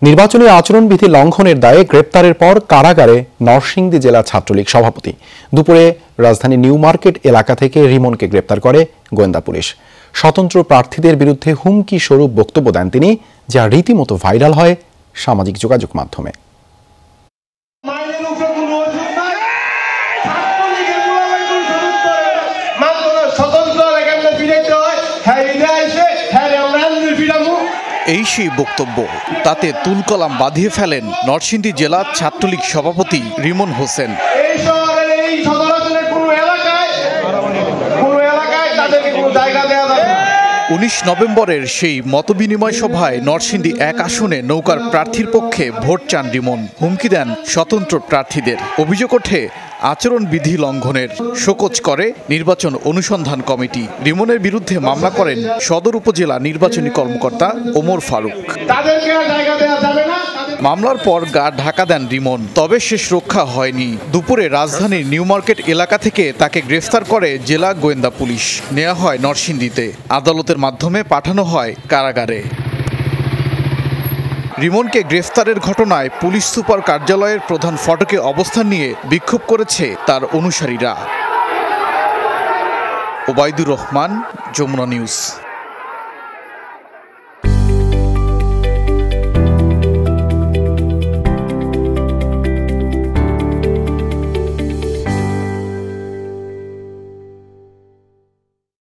নির্বাচনী আচরণবিধি লঙ্ঘনের দায়ে গ্রেপ্তারের পর কারাগারে নরসিংদী জেলা ছাত্রলীগ সভাপতি। দুপুরে রাজধানীর নিউ মার্কেট এলাকা থেকে রিমনকে গ্রেপ্তার করে গোয়েন্দা পুলিশ। স্বতন্ত্র প্রার্থীদের বিরুদ্ধে হুমকি স্বরূপ বক্তব্য দেন তিনি, যা রীতিমতো ভাইরাল হয় সামাজিক যোগাযোগ মাধ্যমে। এই সেই বক্তব্য, তাতে তুলকলাম বাঁধিয়ে ফেলেন নরসিংদী জেলা ছাত্রলীগ সভাপতি রিমন হোসেন। 19 নভেম্বরের সেই মতবিনিময় সভায় নরসিংদী 1 আসনে নৌকার প্রার্থীর পক্ষে ভোট চান রিমন। হুমকি দেন স্বতন্ত্র প্রার্থীদের। অভিযোগ ওঠে আচরণবিধি লঙ্ঘনের। শোকজ করে নির্বাচন অনুসন্ধান কমিটি। রিমনের বিরুদ্ধে মামলা করেন সদর উপজেলা নির্বাচনী কর্মকর্তা ওমর ফারুক। মামলার পর গা ঢাকা দেন রিমন, তবে শেষ রক্ষা হয়নি। দুপুরে রাজধানীর নিউ মার্কেট এলাকা থেকে তাকে গ্রেফতার করে জেলা গোয়েন্দা পুলিশ। নেওয়া হয় নরসিংদীতে, আদালতের মাধ্যমে পাঠানো হয় কারাগারে। রিমনকে গ্রেফতারের ঘটনায় পুলিশ সুপার কার্যালয়ের প্রধান ফটকে অবস্থান নিয়ে বিক্ষোভ করেছে তার অনুসারীরা। ওবায়দুর রহমান, যমুনা নিউজ।